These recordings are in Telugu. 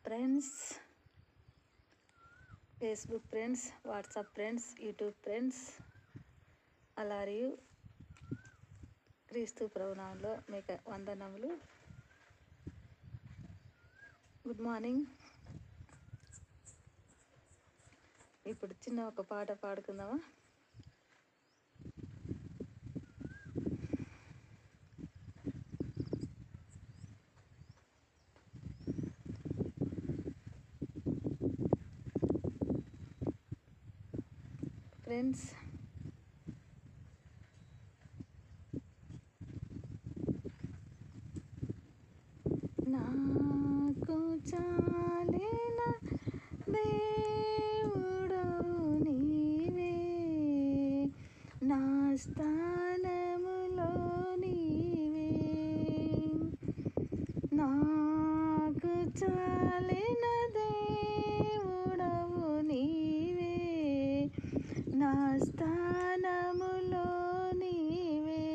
Friends, Facebook friends, WhatsApp friends, YouTube friends, అలారియు క్రీస్తు ప్రభునామంలో మీకు వందనములు. Good morning. ఇప్పుడు చిన్న ఒక పాట పాడుకుందామా? ఫ్రెండ్స్, నాకు చాలిన దేవుడవు నీవే, నా స్థానములో నీవే. నాకు చాలిన దేవుడవు నీవే, నా స్థానములో నీవే.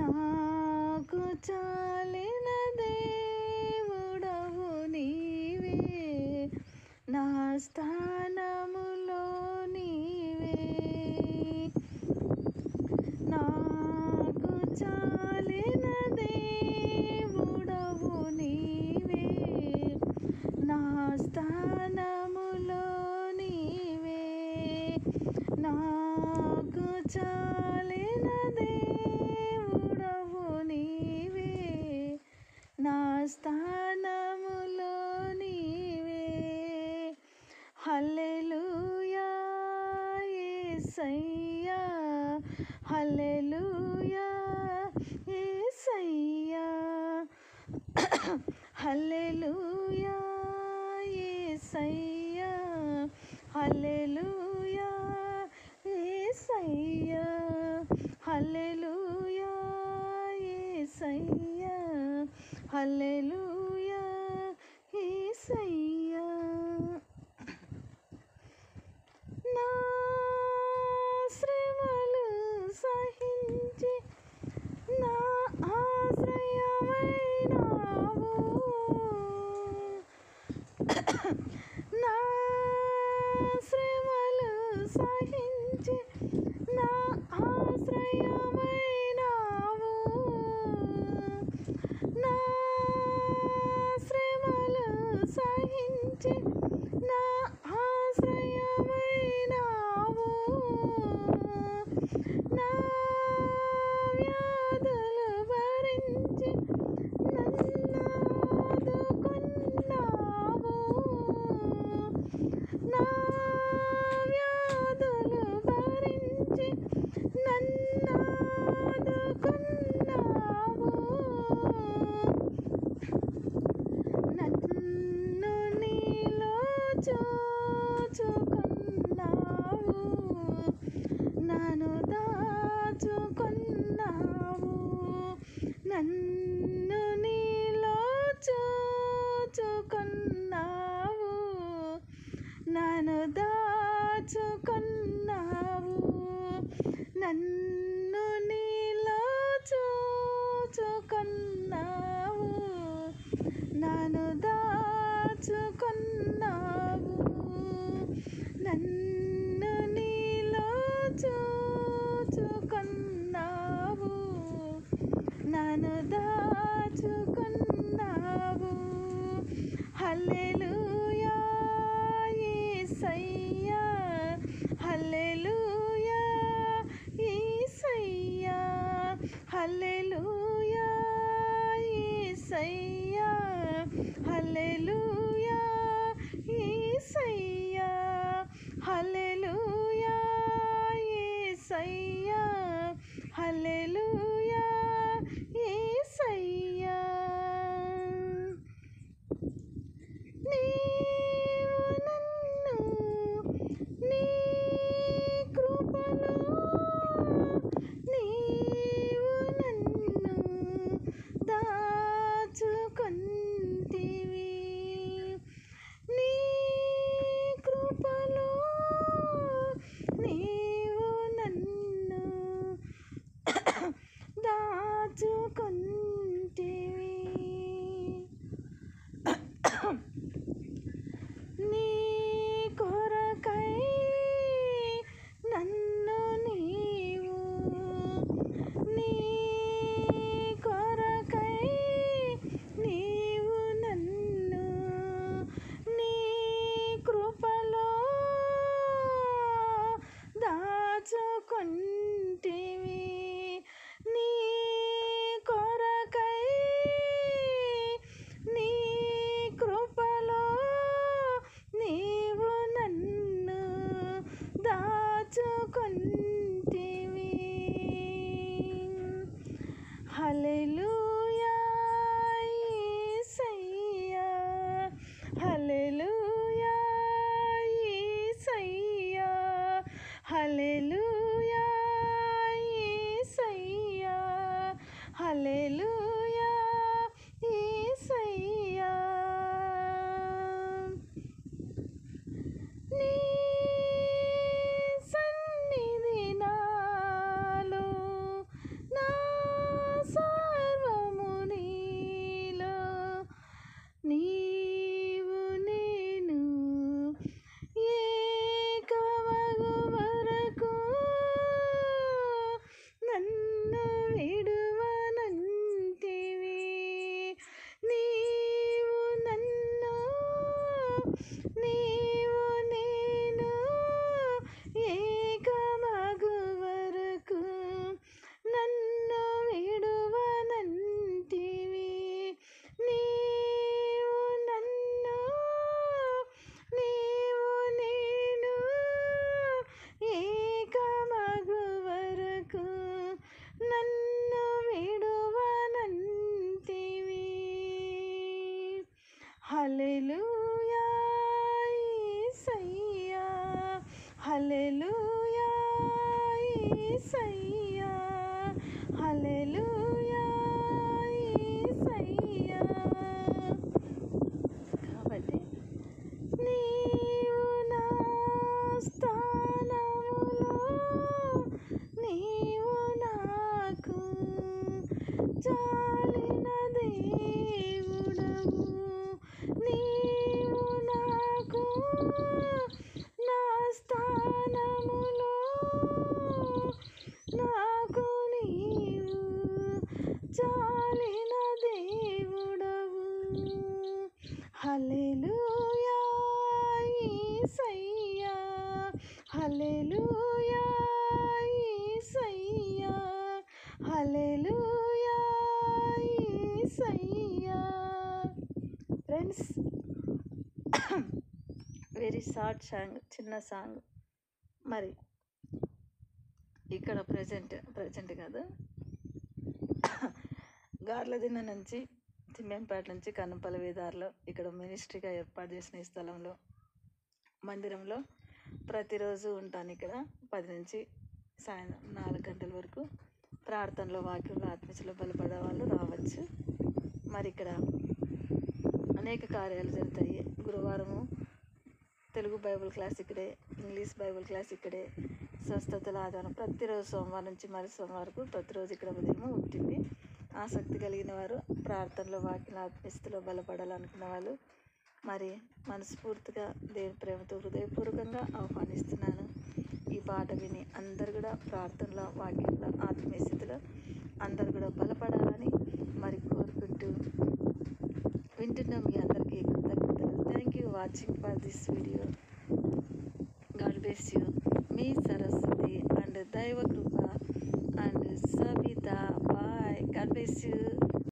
నాకు చాలిన దేవుడవు నీవే, నా స్థానములో నీవే. నాకు చాలిన దేవుడవు నీవే, నా స్థానములో నీవే. నాకు చాలిన దేవుడవు నీవే, నా స్థానములో నీవే. హల్లెలూయా యేసయ్యా, హల్లెలూయా యేసయ్యా, హల్లెలూయా యేసయ్యా, హల్లెలూయా యేసయ్యా, హల్లెలూయా యేసయ్యా, హల్లెలూయా యేసయ్యా. నా శ్రమలు సహించి నా ఆశ్రయమైనావు, నా శ్రమలు సహించి నా ఆశ్రయమైనావు, నా శ్రమలు సహించి నా ఆశ్రయమైనావు, నా వ్యాధులు భరించి నన్నాదుకున్నావు, నా వ్యాధులు భరించి నన్నాదుకున్నావు. నన్ను నీలో చూచుకున్నావు, నన్ను దాచుకున్నావు. నన్ను నీలో చూచుకున్నావు, నన్ను దాచుకున్నావు. నన్ను నీలో చూచుకున్నావు, నన్ను దాచుకున్నావు. నన్ను నీలో చూచుకున్నావు, నన్ను దాచుకున్నావు. హల్లెలూయా యేసయ్యా, హల్లెలూయా యేసయ్యా, హల్లెలూయా యేసయ్యా, హల్లెలూయా యేసయ్యా, హల్లెలూయా యేసయ్యా, హల్లెలూయా యేసయ్యా. నీవు నన్ను నీ కృపలో, నీవు నన్ను దాచుకుంటివి, హల్లెలూయా యేసయ్యా, హల్లెలూయా యేసయ్యా. నీ సన్నిధి నాలో, నా సర్వము నీలో, నీవు నేను ఏకమగు వరకు నన్ను విడువనంటివి. నీవు నన్ను, నీవు నేను ఏకమగు వరకు నన్ను విడువనంటివి. నీవు నన్ను, నీవు నేను ఏకమగు వరకు నన్ను విడువనంటివి. హల్లెలూయా యేసయ్యా, హల్లెలూయా యేసయ్యా, హల్లెలూయా యేసయ్యా. కాబట్టి నీవు నా స్థానములో, నీవు నాకు చాలిన దేవుడవు. నీవు నాకు నా స్థానములో, నాకు నీవు చాలిన దేవుడవు. హల్లెలూయా యేసయ్యా, హల్లెలూయా యేసయ్యా, హల్లెలూయా యేసయ్యా. ఫ్రెండ్స్, వెరీ షార్ట్ సాంగ్, చిన్న సాంగ్. మరి ఇక్కడ ప్రజెంట్ కాదు, గార్లదిన్న నుంచి తిమ్మెంపేట నుంచి కన్నపల్లి వీధార్లో ఇక్కడ మినిస్ట్రీగా ఏర్పాటు చేసిన ఈ స్థలంలో, మందిరంలో ప్రతిరోజు ఉంటాను. ఇక్కడ 10 నుంచి సాయంత్రం 4 గంటల వరకు ప్రార్థనలో, వాక్యంలో, ఆత్మీయతలో బలపడే వాళ్ళు రావచ్చు. మరి ఇక్కడ అనేక కార్యాలు జరుగుతాయి. గురువారము తెలుగు బైబిల్ క్లాస్ ఇక్కడే, ఇంగ్లీష్ బైబిల్ క్లాస్ ఇక్కడే, స్వస్థతల ఆధారం ప్రతిరోజు సోమవారం నుంచి మరి సోమవారం వరకు ప్రతిరోజు ఇక్కడ ఉదయం ఉంటుంది. ఆసక్తి కలిగిన వారు, ప్రార్థనలో, వాక్యంలో, ఆత్మీయతలో బలపడాలనుకున్న వాళ్ళు మరి మనస్ఫూర్తిగా దేవుని ప్రేమతో హృదయపూర్వకంగా ఆహ్వానిస్తున్నాను. ఈ పాట విని అందరు కూడా ప్రార్థనలో, వాక్యంలో, ఆత్మీయ స్థితిలో అందరు కూడా బలపడాలని మరి కోరుకుంటూ వింటున్నాం. మీ అందరికీ కృతజ్ఞతలు. Thank you watching for this video. God bless you. మీ సరస్వతి అండ్ దైవ కృప and Sabitha. Bye. God bless you.